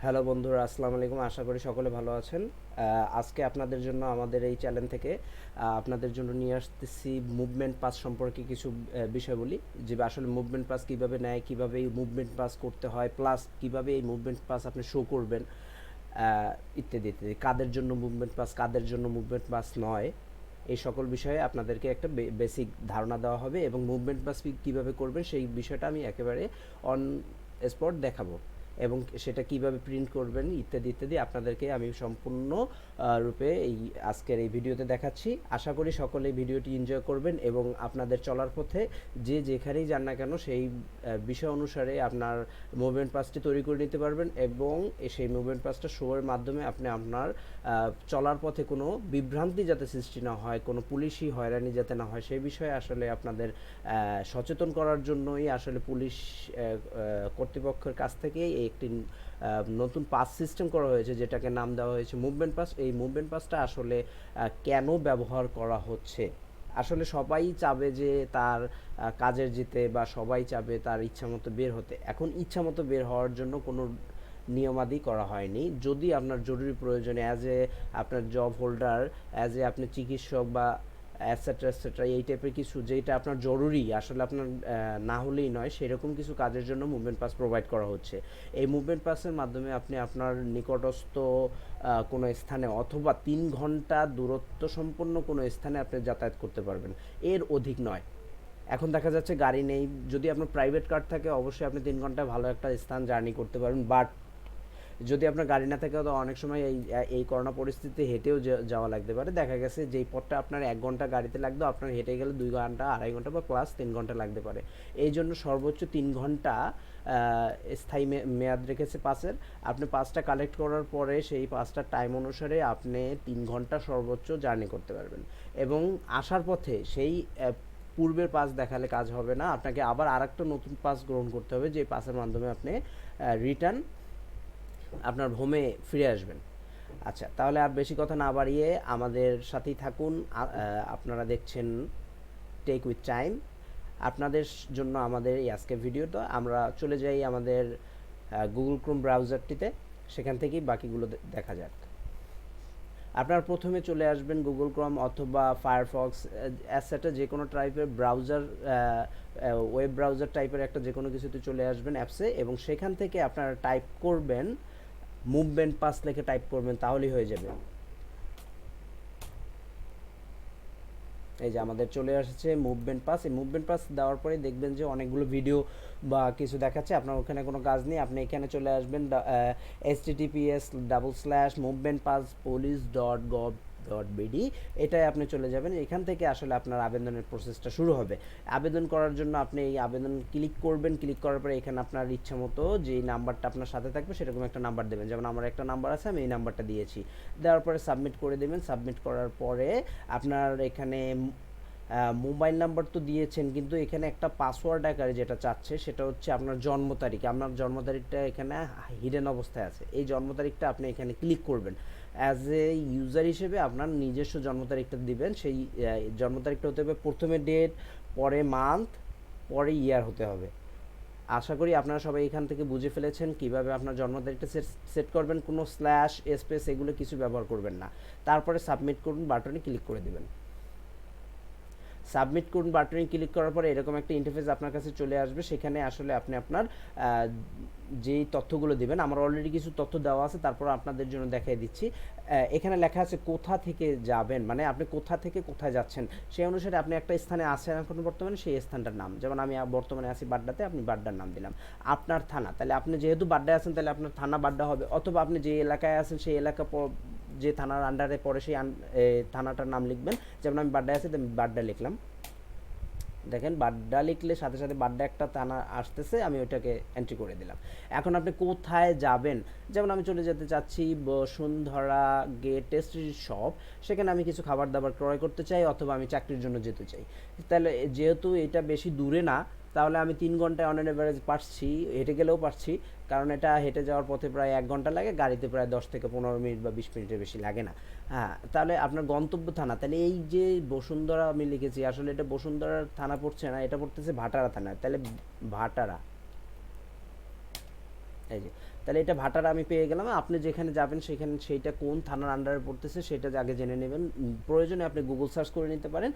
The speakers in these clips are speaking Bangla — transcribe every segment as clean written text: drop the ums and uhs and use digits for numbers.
হ্যালো বন্ধুরা, আসসালামু আলাইকুম। আশা করি সকলে ভালো আছেন। আজকে আপনাদের জন্য আমাদের এই চ্যানেল থেকে আপনাদের জন্য নিয়ে আসতেছি মুভমেন্ট পাস সম্পর্কে কিছু বিষয় বলি, যে আসলে মুভমেন্ট পাস কীভাবে নেয়, কীভাবে এই মুভমেন্ট পাস করতে হয়, প্লাস কীভাবে এই মুভমেন্ট পাস আপনি শো করবেন, ইত্যাদি ইত্যাদি। কাদের জন্য মুভমেন্ট পাস, কাদের জন্য মুভমেন্ট পাস নয়, এই সকল বিষয়ে আপনাদেরকে একটা বেসিক ধারণা দেওয়া হবে এবং মুভমেন্ট পাস কীভাবে করবেন সেই বিষয়টা আমি একেবারে অন স্পট দেখাবো, এবং সেটা কিভাবে প্রিন্ট করবেন ইত্যাদি ইত্যাদি আপনাদেরকে আমি সম্পূর্ণ রূপে এই আজকের এই ভিডিওতে দেখাচ্ছি। আশা করি সকলে ভিডিওটি এনজয় করবেন এবং আপনাদের চলার পথে যে যেখানেই যান না কেন সেই বিষয় অনুসারে আপনার মুভমেন্ট পাসটি তৈরি করে নিতে পারবেন, এবং সেই মুভমেন্ট পাসটা শোয়ের মাধ্যমে আপনি আপনার চলার পথে কোনো বিভ্রান্তি যাতে সৃষ্টি না হয়, কোনো পুলিশি হয়রানি যাতে না হয়, সেই বিষয়ে আসলে আপনাদের সচেতন করার জন্যই আসলে পুলিশ কর্তৃপক্ষের কাছ থেকেই একটি নতুন পাস সিস্টেম করা হয়েছে, যেটাকে নাম দেওয়া হয়েছে মুভমেন্ট পাস। এই মুভমেন্ট পাসটা আসলে কেন ব্যবহার করা হচ্ছে? আসলে সবাই চাবে যে তার কাজের যেতে, বা সবাই চাবে তার ইচ্ছামতো বের হতে। এখন ইচ্ছামতো বের হওয়ার জন্য কোনো নিয়মাদি করা হয়নি। যদি আপনার জরুরি প্রয়োজনে অ্যাজ এ আপনার জব হোল্ডার, অ্যাজ এ আপনি চিকিৎসক বা অ্যাটসেট্রা অ্যাটসেট্রা, এই টাইপের কিছু যেটা আপনার জরুরি, আসলে আপনার না হলেই নয়, সেরকম কিছু কাজের জন্য মুভমেন্ট পাস প্রোভাইড করা হচ্ছে। এই মুভমেন্ট পাসের মাধ্যমে আপনি আপনার নিকটস্থ কোনো স্থানে অথবা 3 ঘন্টা দূরত্ব সম্পন্ন কোনো স্থানে আপনি যাতায়াত করতে পারবেন, এর অধিক নয়। এখন দেখা যাচ্ছে গাড়ি নেই, যদি আপনার প্রাইভেট কার থাকে অবশ্যই আপনি 3 ঘন্টায় ভালো একটা স্থান জার্নি করতে পারবেন, বাট যদি আপনার গাড়ি না থাকে তো অনেক সময় এই করোনা পরিস্থিতিতে হেঁটেও যাওয়া লাগতে পারে। দেখা গেছে যেই পথটা আপনার 1 ঘন্টা গাড়িতে লাগতো, আপনার হেঁটে গেলে 2 ঘন্টা, 2.5 ঘন্টা বা প্লাস 3 ঘন্টা লাগতে পারে। এই জন্য সর্বোচ্চ 3 ঘন্টা স্থায়ী মেয়াদ রেখেছে পাসের। আপনি পাসটা কালেক্ট করার পরে সেই পাসটার টাইম অনুসারে আপনি 3 ঘন্টা সর্বোচ্চ জার্নি করতে পারবেন, এবং আসার পথে সেই পূর্বের পাস দেখালে কাজ হবে না, আপনাকে আবার আরেকটা নতুন পাস গ্রহণ করতে হবে, যে পাসের মাধ্যমে আপনি রিটার্ন আপনার হোমে ফিরে আসবেন। আচ্ছা, তাহলে আর বেশি কথা না বাড়িয়ে আমাদের সাথেই থাকুন। আপনারা দেখছেন টেক উইথ টাইম। আপনাদের জন্য আমাদের এই আজকের ভিডিওটা, আমরা চলে যাই আমাদের গুগল ক্রোম ব্রাউজারটিতে, সেখান থেকেই বাকিগুলো দেখা যাক। আপনারা প্রথমে চলে আসবেন গুগল ক্রোম অথবা ফায়ারফক্স, অ্যাটসেট্রা যে কোনো টাইপের ব্রাউজার, ওয়েব ব্রাউজার টাইপের একটা যে কোনো কিছুতে চলে আসবেন অ্যাপসে, এবং সেখান থেকে আপনারা টাইপ করবেন মুভমেন্ট পাস লিখে টাইপ করবেন, তাহলেই হয়ে যাবে। এই যে আমাদের চলে আসছে মুভমেন্ট পাস। এই মুভমেন্ট পাস দেওয়ার পরে দেখবেন যে অনেকগুলো ভিডিও বা কিছু দেখাচ্ছে, আপনার ওখানে কোনো কাজ নেই, আপনি এখানে চলে আসবেন https://movementpasspolice.gov.bd, এটাই আপনি চলে যাবেন। এখান থেকে আসলে আপনার আবেদনের প্রসেসটা শুরু হবে। আবেদন করার জন্য আপনি এই আবেদন ক্লিক করবেন, ক্লিক করার পরে এখানে আপনার ইচ্ছা মতো যে নাম্বারটা আপনার সাথে থাকবে সেরকম একটা নাম্বার দেবেন, যেমন আমার একটা নাম্বার আছে, আমি এই নাম্বারটা দিয়েছি। দেওয়ার পরে সাবমিট করে দেবেন। সাবমিট করার পরে আপনার এখানে মোবাইল নাম্বার তো দিয়েছেন, কিন্তু এখানে একটা পাসওয়ার্ড আকারে যেটা চাচ্ছে সেটা হচ্ছে আপনার জন্ম তারিখ। আপনার জন্ম তারিখটা এখানে হিডেন অবস্থায় আছে, এই জন্ম তারিখটা আপনি এখানে ক্লিক করবেন। অ্যাজ এ ইউজার হিসেবে আপনার নিজস্ব জন্ম তারিখটা দিবেন। সেই জন্ম তারিখটা হতে হবে প্রথমে ডেট, পরে মান্থ, পরে ইয়ার হতে হবে। আশা করি আপনারা সবাই এখান থেকে বুঝে ফেলেছেন কিভাবে আপনার জন্ম তারিখটা সেট করবেন। কোনো স্ল্যাশ, স্পেস এগুলো কিছু ব্যবহার করবেন না। তারপরে সাবমিট করুন বাটনে ক্লিক করে দেবেন। সাবমিট করুন বাটনে ক্লিক করার পরে এরকম একটা ইন্টারফেস আপনার কাছে চলে আসবে। সেখানে আসলে আপনি আপনার যেই তথ্যগুলো দিবেন, আমার অলরেডি কিছু তথ্য দেওয়া আছে, তারপর আপনাদের জন্য দেখাই দিচ্ছি। এখানে লেখা আছে কোথা থেকে যাবেন, মানে আপনি কোথা থেকে কোথায় যাচ্ছেন, সেই অনুসারে আপনি একটা স্থানে আছেন এখন বর্তমানে, সেই স্থানটার নাম, যেমন আমি বর্তমানে আছি বাড্ডাতে, আপনি বাড্ডার নাম দিলাম। আপনার থানা, তাহলে আপনি যেহেতু বাড্ডায় আছেন তাহলে আপনার থানা বাড্ডা হবে, অথবা আপনি যে এলাকায় আছেন সেই এলাকা যে থানার আন্ডারে পড়ে সেই থানাটার নাম লিখবেন। যেমন আমি বাড্ডায় আছি, বাড্ডা লিখলাম। দেখেন বাড্ডা লিখলে সাথে সাথে বাড্ডা একটা থানা আসতেছে, আমি ওইটাকে এন্ট্রি করে দিলাম। এখন আপনি কোথায় যাবেন, যেমন আমি চলে যেতে চাচ্ছি বসুন্ধরা গেট স্ট্রিট শপ, সেখানে আমি কিছু খাবার দাবার ক্রয় করতে চাই, অথবা আমি চাকরির জন্য যেতে চাই। তাহলে যেহেতু এটা বেশি দূরে না, তাহলে আমি 3 ঘন্টায় অন এভারেজ পারছি, হেঁটে গেলেও পারছি, কারণ এটা হেঁটে যাওয়ার পথে প্রায় 1 ঘন্টা লাগে, গাড়িতে প্রায় 10 থেকে 15 মিনিট বা 20 মিনিটের বেশি লাগে না। হ্যাঁ, তাহলে আপনার গন্তব্য থানা, তাহলে এই যে বসুন্ধরা আমি লিখেছি, আসলে এটা বসুন্ধরার থানা পড়ছে না, এটা পড়তেছে ভাটারা থানা, তাহলে ভাটারা, এই যে তাহলে এটা ভাটারা আমি পেয়ে গেলাম। আপনি যেখানে যাবেন সেখানে সেইটা কোন থানার আন্ডারে পড়তেছে সেটা আগে জেনে নেবেন। প্রয়োজনে আপনি গুগল সার্চ করে নিতে পারেন।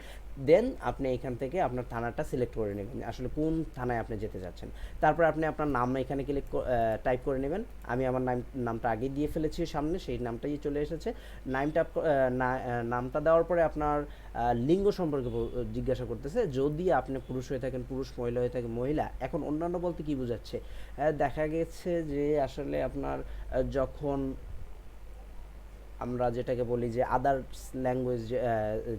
দেন আপনি এখান থেকে আপনার থানাটা সিলেক্ট করে নেবেন, আসলে কোন থানায় আপনি যেতে চাচ্ছেন। তারপর আপনি আপনার নাম এখানে টাইপ করে নেবেন। আমি আমার নামটা আগেই দিয়ে ফেলেছি সামনে, সেই নামটাই চলে এসেছে। নামটা নামটা দেওয়ার পরে আপনার লিঙ্গ সম্পর্কে জিজ্ঞাসা করতেছে। যদি আপনি পুরুষ হয়ে থাকেন পুরুষ, মহিলা হয়ে থাকেন মহিলা। এখন অন্যান্য বলতে কি বোঝাচ্ছে? দেখা গেছে যে আসলে আপনার যখন আমরা যেটাকে বলি যে আদার্স ল্যাঙ্গুয়েজ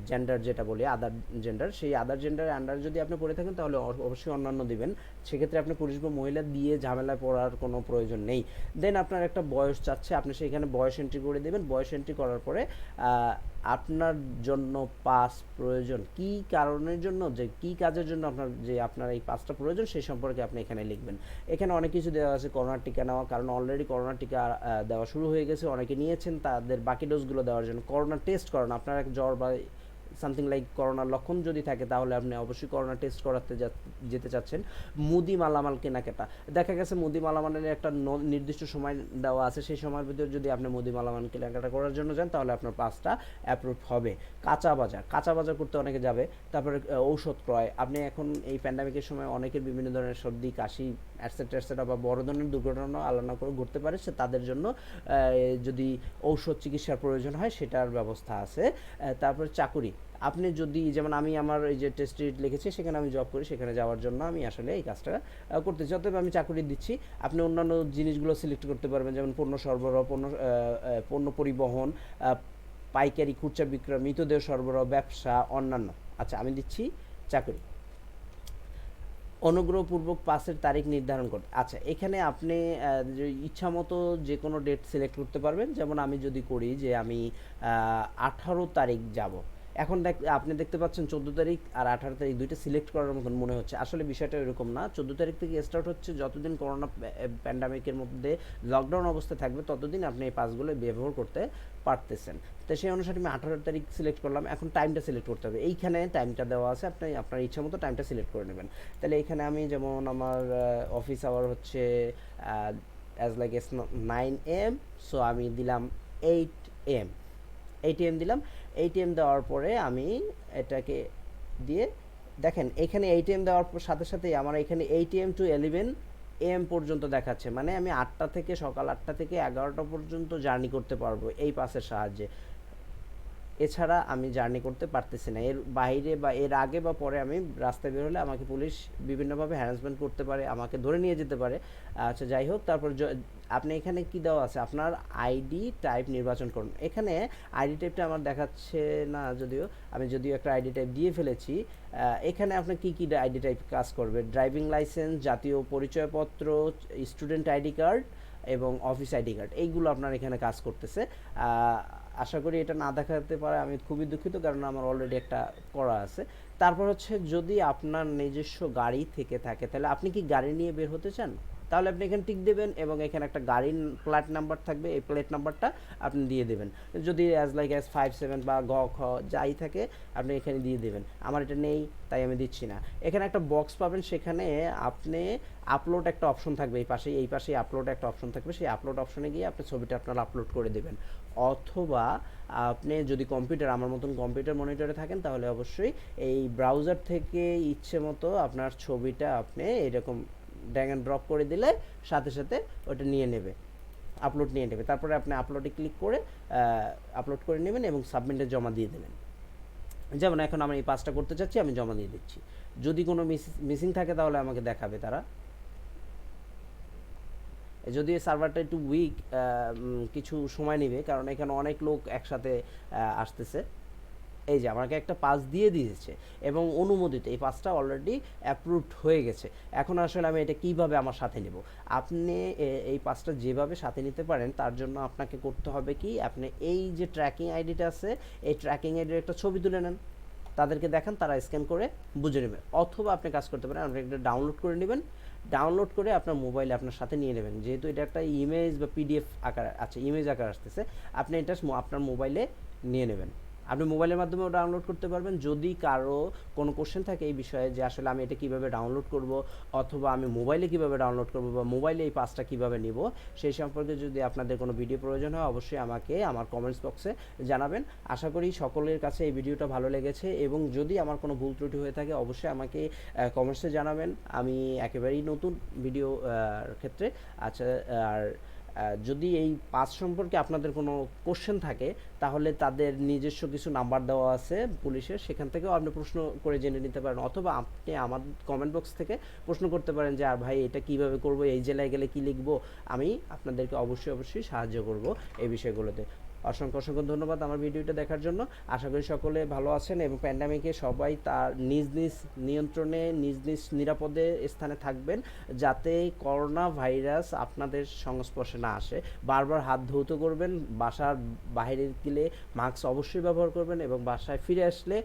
জেন্ডার, যেটা বলি আদার জেন্ডার, সেই আদার জেন্ডারের আন্ডার যদি আপনি পড়ে থাকেন তাহলে অবশ্যই অন্যান্য দিবেন। সেক্ষেত্রে আপনি পুরুষ বা মহিলা দিয়ে ঝামেলায় পড়ার কোনো প্রয়োজন নেই। দেন আপনার একটা বয়স চাচ্ছে, আপনি সেইখানে বয়স এন্ট্রি করে দেবেন। বয়স এন্ট্রি করার পরে আপনার জন্য পাস প্রয়োজন, কি কারণের জন্য, যে কি কাজের জন্য আপনার এই পাসটা প্রয়োজন সেই সম্পর্কে আপনি এখানে লিখবেন। এখানে অনেক কিছু দেওয়া আছে। করোনার টিকা নেওয়া, কারণ অলরেডি করোনার টিকা দেওয়া শুরু হয়ে গেছে, অনেকে নিয়েছেন, তাদের বাকি ডোজগুলো দেওয়ার জন্য। করোনা টেস্ট করানো, আপনার এক জ্বর বা সামথিং লাইক করোনার লক্ষণ যদি থাকে তাহলে আপনি অবশ্যই করোনা টেস্ট করাতে যেতে চাচ্ছেন। মুদি মালামাল কেনাকাটা, দেখা গেছে মুদি মালামালের একটা নির্দিষ্ট সময় দেওয়া আছে, সেই সময়ের ভিতরে যদি আপনি মুদি মালামাল কেনাকাটা করার জন্য যান তাহলে আপনার পাসটা অ্যাপ্রুভ হবে। কাঁচা বাজার করতে অনেকে যাবে। তারপরে ঔষধ ক্রয়, আপনি এখন এই প্যান্ডামিকের সময় অনেকের বিভিন্ন ধরনের সর্দি কাশি অ্যাটসেট্রা অ্যাটসেট্রা বা বড় ধরনের দুর্ঘটনা আলাদা করে ঘুরতে পারে, সে তাদের জন্য যদি ঔষধ চিকিৎসার প্রয়োজন হয় সেটার ব্যবস্থা আছে। তারপরে চাকুরি, আপনি যদি যেমন আমি আমার এই যে টেস্ট লিখেছি সেখানে আমি জব করি, সেখানে যাওয়ার জন্য আমি আসলে এই কাজটা করতেছি, অতএব আমি চাকুরি দিচ্ছি। আপনি অন্যান্য জিনিসগুলো সিলেক্ট করতে পারবেন, যেমন পণ্য সরবরাহ, পণ্য পরিবহন, পাইকারি, খুচরা বিক্রয়, মৃতদেহ সরবরাহ, ব্যবসা, অন্যান্য। আচ্ছা, আমি দিচ্ছি চাকরি। অনুগ্রহপূর্বক পাসের তারিখ নির্ধারণ করতে, আচ্ছা এখানে আপনি ইচ্ছা মতো যে কোনো ডেট সিলেক্ট করতে পারবেন। যেমন আমি যদি করি যে আমি 18 তারিখ যাব, এখন আপনি দেখতে পাচ্ছেন 14 তারিখ আর 18 তারিখ দুইটা সিলেক্ট করার মতন মনে হচ্ছে, আসলে বিষয়টা এরকম না। 14 তারিখ থেকে স্টার্ট হচ্ছে, যতদিন করোনা প্যান্ডামিকের মধ্যে লকডাউন অবস্থায় থাকবে ততদিন আপনি এই পাসগুলো ব্যবহার করতে পারতেছেন। তো সেই অনুসারে আমি 18 তারিখ সিলেক্ট করলাম। এখন টাইমটা সিলেক্ট করতে হবে, এইখানে টাইমটা দেওয়া আছে, আপনি আপনার ইচ্ছা মতো টাইমটা সিলেক্ট করে নেবেন। তাহলে এখানে আমি যেমন আমার অফিস আওয়ার হচ্ছে as like S 9 AM, so আমি দিলাম 8 AM। এটিএম দিলাম। এটিএম দেওয়ার পরে আমি এটাকে দিয়ে দেখেন এখানে এটিএম দেওয়ার সাথে সাথেই আমার এখানে 8 AM to 11 AM পর্যন্ত দেখাচ্ছে, মানে আমি সকাল 8টা থেকে 11টা পর্যন্ত জার্নি করতে পারবো এই পাসের সাহায্যে। এছাড়া আমি জার্নি করতে পারতেছি না, এর বাইরে বা এর আগে বা পরে আমি রাস্তায় বের হলে আমাকে পুলিশ বিভিন্নভাবে হ্যারাসমেন্ট করতে পারে, আমাকে ধরে নিয়ে যেতে পারে। আচ্ছা যাই হোক, তারপর আপনি এখানে কি দেওয়া আছে, আপনার আইডি টাইপ নির্বাচন করুন। এখানে আইডি টাইপটা আমার দেখাচ্ছে না, আমি একটা আইডি টাইপ দিয়ে ফেলেছি। এখানে আপনার কি আইডি টাইপ কাজ করবে, ড্রাইভিং লাইসেন্স, জাতীয় পরিচয়পত্র, স্টুডেন্ট আইডি কার্ড এবং অফিস আইডি কার্ড, এইগুলো আপনার এখানে কাজ করতেছে। আশা করি এটা না দেখাতে পারে আমি খুবই দুঃখিত, কারণ আমার অলরেডি একটা করা আছে। তারপর হচ্ছে যদি আপনার নিজস্ব গাড়ি থেকে থাকে তাহলে আপনি কি গাড়ি নিয়ে বের হতে চান, তাহলে আপনি এখানে টিক দেবেন এবং এখানে একটা গাড়ির প্লেট নাম্বার থাকবে, এই প্লেট নাম্বারটা আপনি দিয়ে দেবেন। যদি অ্যাজ লাইক অ্যাজ 57 বা গ খ যাই থাকে আপনি এখানে দিয়ে দেবেন। আমার এটা নেই তাই আমি দিচ্ছি না। এখানে একটা বক্স পাবেন, সেখানে আপনি আপলোড একটা অপশন থাকবে, এই পাশেই আপলোড একটা অপশন থাকবে, সেই আপলোড অপশনে গিয়ে আপনি ছবিটা আপনারা আপলোড করে দেবেন। অথবা আপনি যদি আমার মতন কম্পিউটার মনিটরে থাকেন তাহলে অবশ্যই এই ব্রাউজার থেকে ইচ্ছে মতো আপনার ছবিটা আপনি এরকম ড্র্যাগ অ্যান্ড ড্রপ করে দিলে সাথে সাথে ওটা নিয়ে নেবে, আপলোড নিয়ে নেবে। তারপরে আপনি আপলোডে ক্লিক করে আপলোড করে নেবেন এবং সাবমিটে জমা দিয়ে দেবেন। যেমন এখন আমি এই পাসটা করতে চাচ্ছি, আমি জমা দিয়ে দিচ্ছি। যদি কোনো মিসিং থাকে তাহলে আমাকে দেখাবে তারা। যদিও সার্ভারটা একটু উইক, কিছু সময় নেবে, কারণ এখানে অনেক লোক একসাথে আসতেছে। এই যে আমাকে একটা পাস দিয়ে দিয়েছে এবং অনুমোদিত, এই পাসটা অলরেডি অ্যাপ্রুভড হয়ে গেছে। এখন আসলে আমি এটা কিভাবে আমার সাথে নেব, আপনি এই পাসটা যেভাবে সাথে নিতে পারেন তার জন্য আপনাকে করতে হবে কি, আপনি এই যে ট্র্যাকিং আইডিটা আছে এই ট্র্যাকিং আইডির একটা ছবি তুলে নেন, তাদেরকে দেখান, তারা স্ক্যান করে বুঝে নেবে। অথবা আপনি কাজ করতে পারেন, আপনি একটা ডাউনলোড করে নেবেন, ডাউনলোড করে আপনার মোবাইলে আপনার সাথে নিয়ে নেবেন। যেহেতু এটা একটা ইমেজ বা পিডিএফ আকার, আচ্ছা ইমেজ আকার আসতেছে, আপনি এটা আপনার মোবাইলে নিয়ে নেবেন। আপনি মোবাইলের মাধ্যমেও ডাউনলোড করতে পারবেন। যদি কারো কোনো কোশ্চেন থাকে এই বিষয়ে যে আসলে আমি এটা কীভাবে ডাউনলোড করব, অথবা আমি মোবাইলে কীভাবে ডাউনলোড করব, বা মোবাইলে এই পাসটা কীভাবে নিব, সেই সম্পর্কে যদি আপনাদের কোনো ভিডিও প্রয়োজন হয় অবশ্যই আমাকে আমার কমেন্টস বক্সে জানাবেন। আশা করি সকলের কাছে এই ভিডিওটা ভালো লেগেছে, এবং যদি আমার কোনো ভুল ত্রুটি হয়ে থাকে অবশ্যই আমাকে কমেন্টসে জানাবেন। আমি একেবারেই নতুন ভিডিও ক্ষেত্রে। আচ্ছা, আর যদি এই পাস সম্পর্কে আপনাদের কোনো কোশ্চেন থাকে তাহলে তাদের নিজস্ব কিছু নাম্বার দেওয়া আছে পুলিশের, সেখান থেকেও আপনি প্রশ্ন করে জেনে নিতে পারেন, অথবা আপনি আমার কমেন্ট বক্স থেকে প্রশ্ন করতে পারেন যে আর ভাই এটা কিভাবে করব, এই জেলায় গেলে কি লিখবো। আমি আপনাদেরকে অবশ্যই অবশ্যই সাহায্য করব এই বিষয়গুলোতে। অসংখ্য অসংখ্য ধন্যবাদ আমার ভিডিওটা দেখার জন্য। আশা করি সকলে ভালো আছেন এবং প্যান্ডামিকে সবাই তার নিজ নিজ নিয়ন্ত্রণে, নিজ নিজ নিরাপদে স্থানে থাকবেন, যাতে করোনা ভাইরাস আপনাদের সংস্পর্শে না আসে। বারবার হাত ধৌত করবেন, বাসার বাইরে গেলে মাস্ক অবশ্যই ব্যবহার করবেন, এবং বাসায় ফিরে আসলে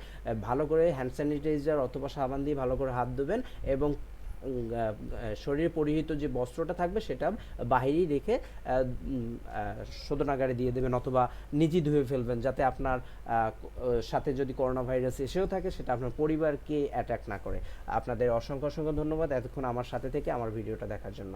ভালো করে হ্যান্ড স্যানিটাইজার অথবা সাবান দিয়ে ভালো করে হাত ধুবেন, এবং শরীরে পরিহিত যে বস্ত্রটা থাকবে সেটা বাহিরেই রেখে শোধনাগারে দিয়ে দেবেন, অথবা নিজেই ধুয়ে ফেলবেন, যাতে আপনার সাথে যদি করোনা ভাইরাস এসেও থাকে সেটা আপনার পরিবারকে অ্যাটাক না করে। আপনাদের অসংখ্য অসংখ্য ধন্যবাদ এতক্ষণ আমার সাথে থেকে আমার ভিডিওটা দেখার জন্য।